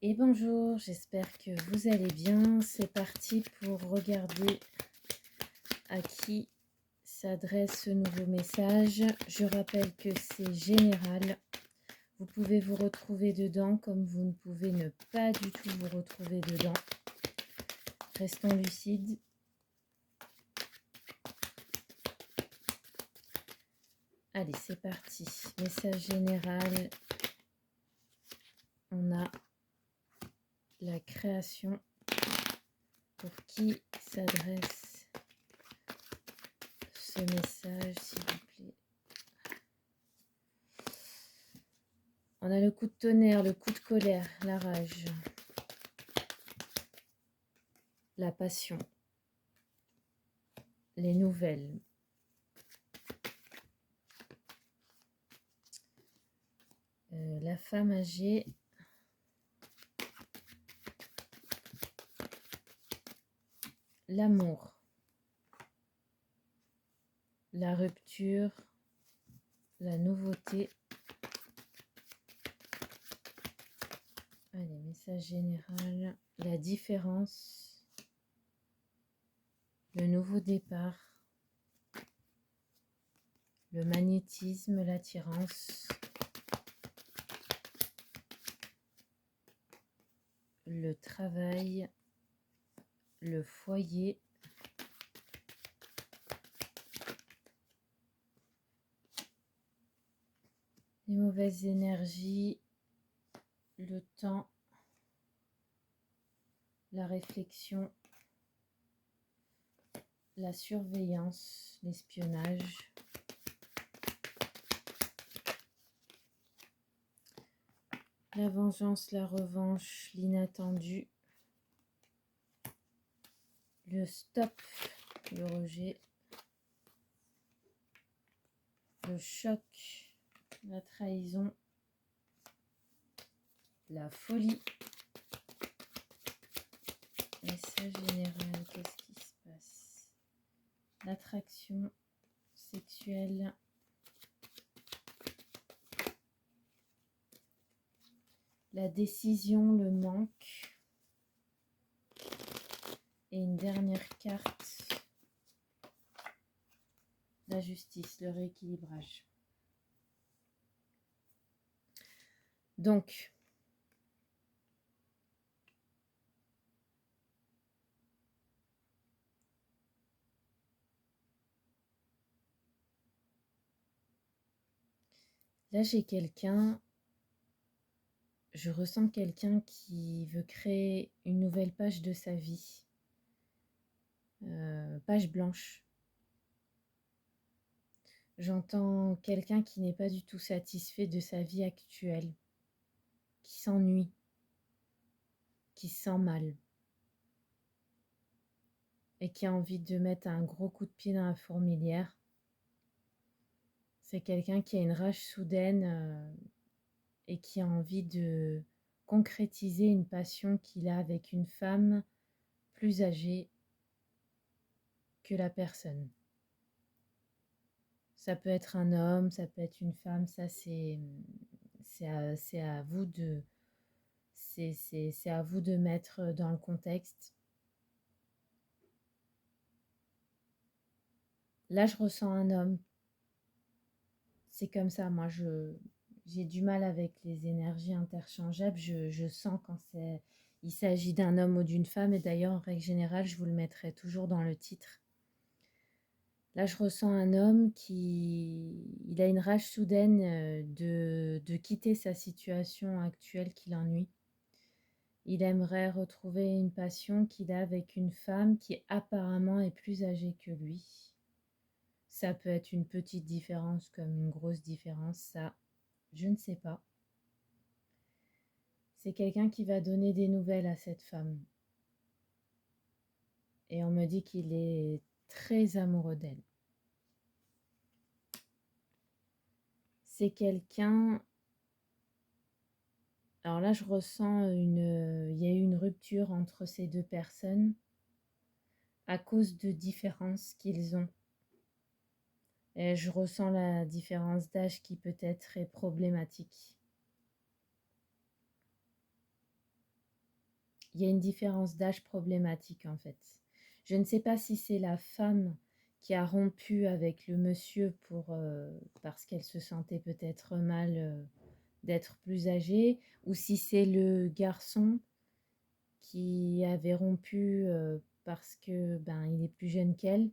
Et bonjour, j'espère que vous allez bien. C'est parti pour regarder à qui s'adresse ce nouveau message. Je rappelle que c'est général. Vous pouvez vous retrouver dedans comme vous ne pouvez ne pas du tout vous retrouver dedans. Restons lucides. Allez, c'est parti. Message général. On a la création. Pour qui s'adresse ce message, s'il vous plaît? On a le coup de tonnerre, le coup de colère, la rage, la passion, les nouvelles. La femme âgée. L'amour. La rupture. La nouveauté. Allez, message général. La différence. Le nouveau départ. Le magnétisme, l'attirance. Le travail. Le foyer. Les mauvaises énergies. Le temps. La réflexion. La surveillance, l'espionnage. La vengeance, la revanche, l'inattendu. Le stop, le rejet. Le choc, la trahison. La folie. Message général, qu'est-ce qui se passe? L'attraction sexuelle. La décision, le manque. Et une dernière carte. La justice, le rééquilibrage. Donc, là j'ai quelqu'un, je ressens quelqu'un qui veut créer une nouvelle page de sa vie. Page blanche. J'entends quelqu'un qui n'est pas du tout satisfait de sa vie actuelle, qui s'ennuie, qui se sent mal et qui a envie de mettre un gros coup de pied dans la fourmilière. C'est quelqu'un qui a une rage soudaine et qui a envie de concrétiser une passion qu'il a avec une femme plus âgée que la personne. Ça peut être un homme, ça peut être une femme, ça c'est à vous de c'est à vous de mettre dans le contexte. Là, je ressens un homme. C'est comme ça, moi j'ai du mal avec les énergies interchangeables. Je sens quand il s'agit d'un homme ou d'une femme, et d'ailleurs en règle générale, je vous le mettrai toujours dans le titre. Là, je ressens un homme il a une rage soudaine de quitter sa situation actuelle qui l'ennuie. Il aimerait retrouver une passion qu'il a avec une femme qui apparemment est plus âgée que lui. Ça peut être une petite différence comme une grosse différence, ça, je ne sais pas. C'est quelqu'un qui va donner des nouvelles à cette femme. Et on me dit qu'il est très amoureux d'elle. C'est quelqu'un... Alors là, je ressens il y a eu une rupture entre ces deux personnes à cause de différences qu'ils ont. Et je ressens la différence d'âge qui peut-être est problématique. il y a une différence d'âge problématique en fait. Je ne sais pas si c'est la femme qui a rompu avec le monsieur parce qu'elle se sentait peut-être mal d'être plus âgée, ou si c'est le garçon qui avait rompu parce que il est plus jeune qu'elle.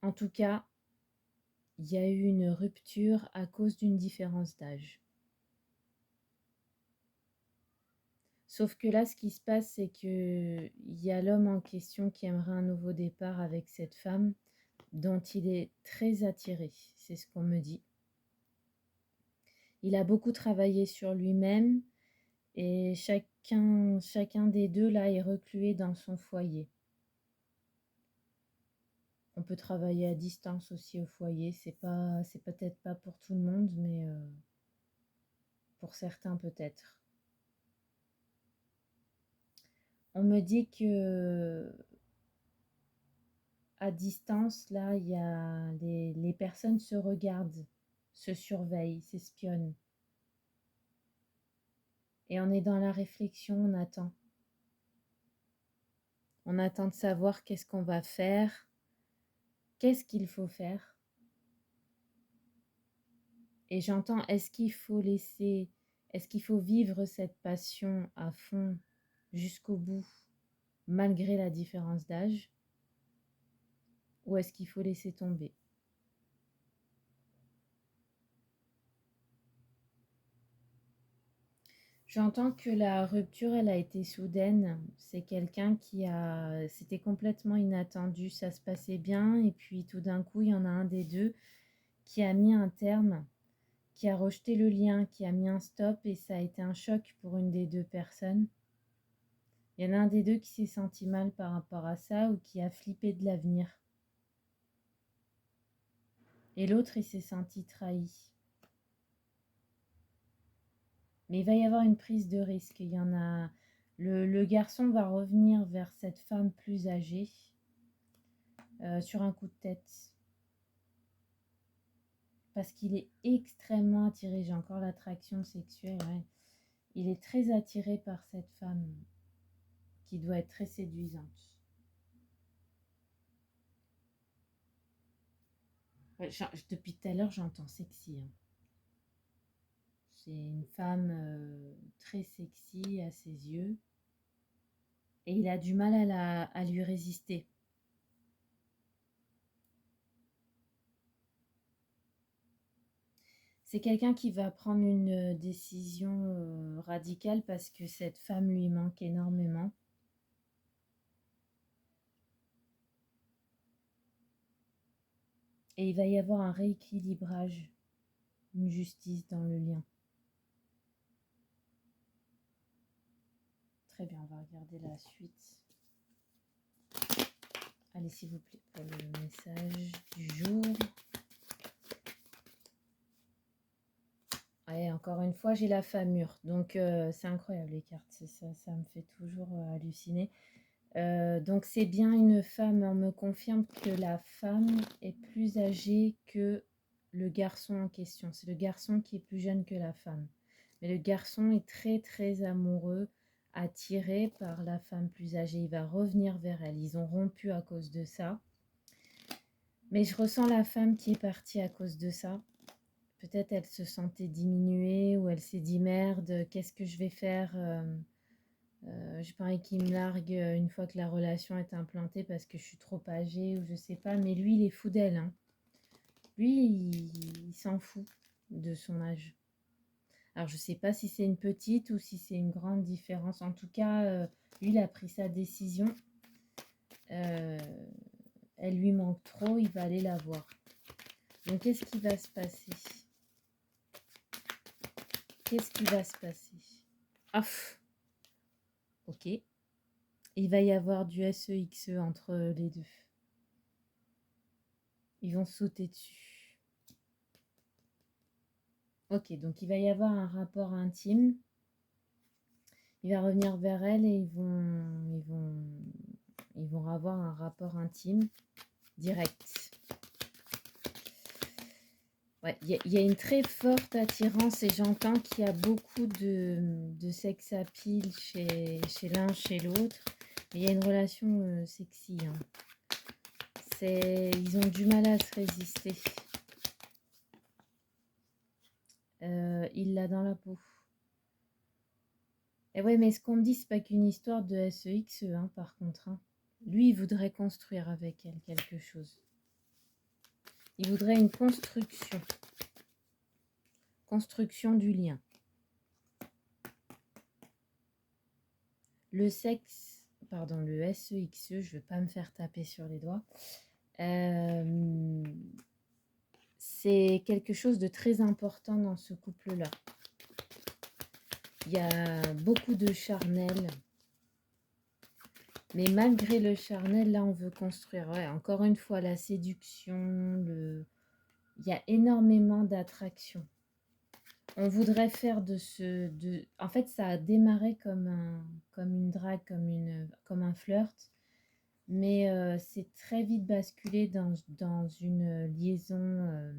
En tout cas, il y a eu une rupture à cause d'une différence d'âge. Sauf que là, ce qui se passe, c'est que il y a l'homme en question qui aimerait un nouveau départ avec cette femme dont il est très attiré, c'est ce qu'on me dit. Il a beaucoup travaillé sur lui-même et chacun des deux là est reclué dans son foyer. On peut travailler à distance aussi au foyer, c'est peut-être pas pour tout le monde, mais pour certains peut-être. On me dit que à distance, là, il y a les personnes se regardent, se surveillent, s'espionnent. Et on est dans la réflexion, on attend. On attend de savoir qu'est-ce qu'on va faire, qu'est-ce qu'il faut faire. Et j'entends, est-ce qu'il faut vivre cette passion à fond jusqu'au bout, malgré la différence d'âge, ou est-ce qu'il faut laisser tomber? J'entends que la rupture, elle a été soudaine. C'est quelqu'un c'était complètement inattendu. Ça se passait bien et puis tout d'un coup, il y en a un des deux qui a mis un terme, qui a rejeté le lien, qui a mis un stop et ça a été un choc pour une des deux personnes. Il y en a un des deux qui s'est senti mal par rapport à ça ou qui a flippé de l'avenir. Et l'autre, il s'est senti trahi. Mais il va y avoir une prise de risque. Il y en a. Le garçon va revenir vers cette femme plus âgée sur un coup de tête. Parce qu'il est extrêmement attiré. J'ai encore l'attraction sexuelle. Ouais. Il est très attiré par cette femme qui doit être très séduisante. Ouais, depuis tout à l'heure, j'entends sexy. Hein. C'est une femme très sexy à ses yeux. Et il a du mal à lui résister. C'est quelqu'un qui va prendre une décision radicale parce que cette femme lui manque énormément. Et il va y avoir un rééquilibrage, une justice dans le lien. Très bien, on va regarder la suite. Allez, s'il vous plaît, pour le message du jour. Ouais, encore une fois, j'ai la famure. Donc, c'est incroyable les cartes. Ça me fait toujours halluciner. Donc, c'est bien une femme. On me confirme que la femme est plus âgée que le garçon en question. C'est le garçon qui est plus jeune que la femme. Mais le garçon est très, très amoureux, attiré par la femme plus âgée. Il va revenir vers elle. Ils ont rompu à cause de ça. Mais je ressens la femme qui est partie à cause de ça. Peut-être elle se sentait diminuée ou elle s'est dit merde, qu'est-ce que je vais faire je parie qu'il me largue une fois que la relation est implantée parce que je suis trop âgée ou je sais pas. Mais lui, il est fou d'elle. Hein. Lui, il s'en fout de son âge. Alors, je sais pas si c'est une petite ou si c'est une grande différence. En tout cas, lui, il a pris sa décision. Elle lui manque trop, il va aller la voir. Donc, qu'est-ce qui va se passer? Qu'est-ce qui va se passer? Ouf. Ok. Il va y avoir du SEXE entre les deux. Ils vont sauter dessus. Ok, donc il va y avoir un rapport intime. Il va revenir vers elle et ils vont avoir un rapport intime direct. Ouais, il y a une très forte attirance et j'entends qu'il y a beaucoup de sex appeal chez l'un, chez l'autre. Mais il y a une relation sexy, hein. Ils ont du mal à se résister. Il l'a dans la peau. Et ouais, mais ce qu'on me dit, c'est pas qu'une histoire de sexe, hein, par contre, hein. Lui, il voudrait construire avec elle quelque chose. Il voudrait une construction. Construction du lien. Le sexe, pardon, le sexe, je veux pas me faire taper sur les doigts. C'est quelque chose de très important dans ce couple-là. Il y a beaucoup de charnel. Mais malgré le charnel, là, on veut construire. Ouais, encore une fois, la séduction, il y a énormément d'attraction. On voudrait faire En fait, ça a démarré comme une drague, comme un flirt. Mais c'est très vite basculé dans une liaison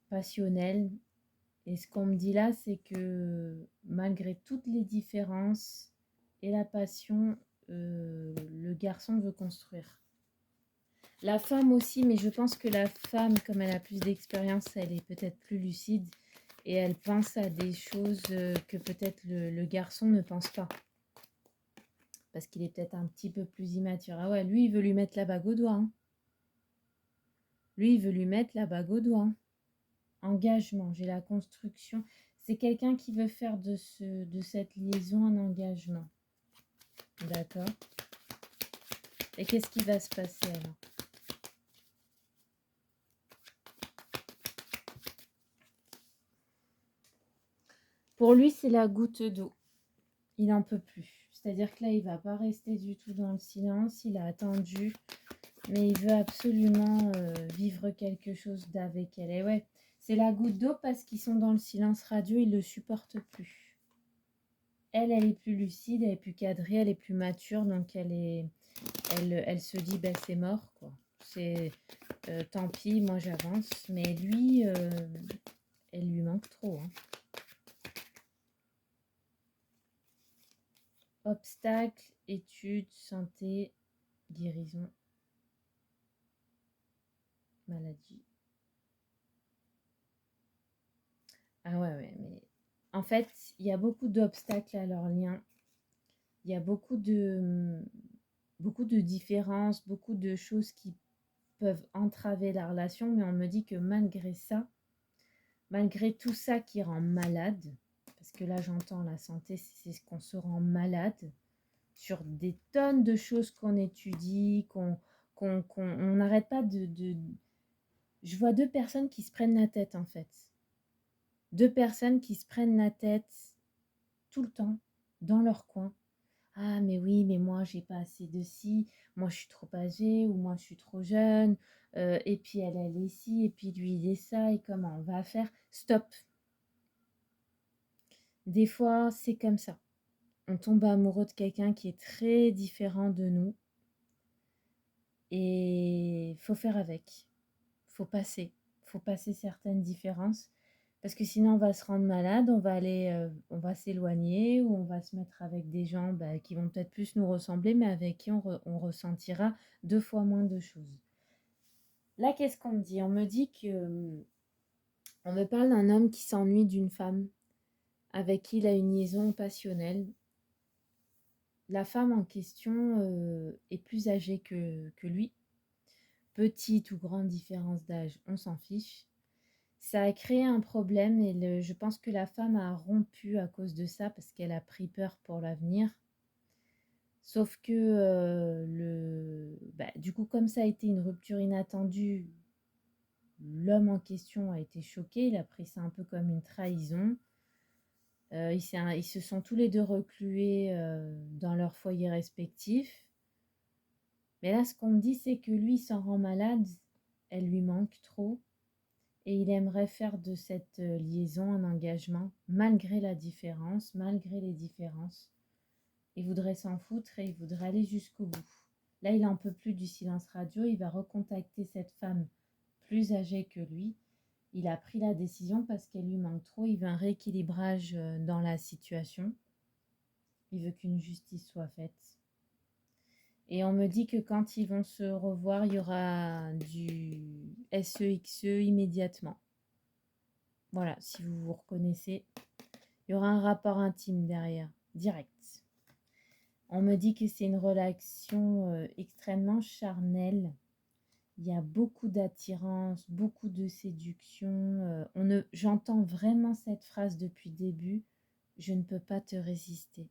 passionnelle. Et ce qu'on me dit là, c'est que malgré toutes les différences et la passion, le garçon veut construire. La femme aussi, mais je pense que la femme, comme elle a plus d'expérience, elle est peut-être plus lucide et elle pense à des choses que peut-être le garçon ne pense pas. Parce qu'il est peut-être un petit peu plus immature. Ah ouais, lui, il veut lui mettre la bague au doigt, hein. Lui, il veut lui mettre la bague au doigt, hein. Engagement, j'ai la construction. C'est quelqu'un qui veut faire de cette liaison un engagement. D'accord. Et qu'est-ce qui va se passer alors? Pour lui, c'est la goutte d'eau. Il n'en peut plus. C'est-à-dire que là, il ne va pas rester du tout dans le silence. Il a attendu, mais il veut absolument vivre quelque chose d'avec elle. Et ouais, c'est la goutte d'eau parce qu'ils sont dans le silence radio, il ne le supporte plus. Elle est plus lucide, elle est plus cadrée, elle est plus mature, donc elle se dit, bah, c'est mort, quoi. C'est tant pis, moi j'avance. Mais lui, elle lui manque trop, hein. Obstacles, études, santé, guérison, maladie. Ah ouais, ouais, mais en fait, il y a beaucoup d'obstacles à leur lien. Il y a beaucoup de différences, beaucoup de choses qui peuvent entraver la relation, mais on me dit que malgré ça, malgré tout ça qui rend malade, parce que là j'entends la santé, c'est ce qu'on se rend malade sur des tonnes de choses qu'on étudie, on n'arrête pas de... Je vois deux personnes qui se prennent la tête en fait. Deux personnes qui se prennent la tête tout le temps, dans leur coin. Ah mais oui, mais moi j'ai pas assez de ci, moi je suis trop âgée ou moi je suis trop jeune, et puis elle est ci, et puis lui il est ça, et comment on va faire? Stop. Des fois c'est comme ça. On tombe amoureux de quelqu'un qui est très différent de nous et faut faire avec. Faut passer. Faut passer certaines différences parce que sinon on va se rendre malade, on va s'éloigner ou on va se mettre avec des gens qui vont peut-être plus nous ressembler mais avec qui on ressentira 2 fois moins de choses. Là, qu'est-ce qu'on me dit? On me dit que on me parle d'un homme qui s'ennuie d'une femme avec qui il a une liaison passionnelle. La femme en question est plus âgée que lui. Petite ou grande différence d'âge, on s'en fiche. Ça a créé un problème et je pense que la femme a rompu à cause de ça parce qu'elle a pris peur pour l'avenir. Sauf que du coup, comme ça a été une rupture inattendue, l'homme en question a été choqué. Il a pris ça un peu comme une trahison. Ils se sont tous les deux reclués dans leur foyer respectif. Mais là, ce qu'on me dit, c'est que lui, il s'en rend malade. Elle lui manque trop. Et il aimerait faire de cette liaison un engagement, malgré la différence, malgré les différences. Il voudrait s'en foutre et il voudrait aller jusqu'au bout. Là, il n'en peut plus du silence radio. Il va recontacter cette femme plus âgée que lui Il a pris la décision parce qu'elle lui manque trop. Il veut un rééquilibrage dans la situation. Il veut qu'une justice soit faite. Et on me dit que quand ils vont se revoir, il y aura du SEXE immédiatement. Voilà, si vous vous reconnaissez, il y aura un rapport intime derrière, direct. On me dit que c'est une relation extrêmement charnelle. Il y a beaucoup d'attirance, beaucoup de séduction. J'entends vraiment cette phrase depuis le début. Je ne peux pas te résister.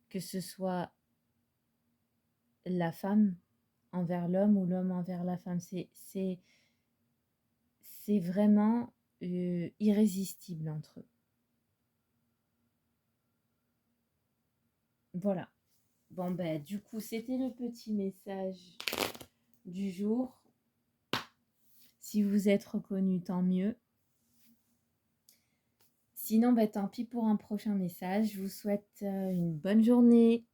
Que ce soit la femme envers l'homme ou l'homme envers la femme. C'est vraiment irrésistible entre eux. Voilà. Bon, ben, du coup, c'était le petit message du jour. Si vous êtes reconnu, tant mieux. Sinon, ben, tant pis pour un prochain message. Je vous souhaite une bonne journée.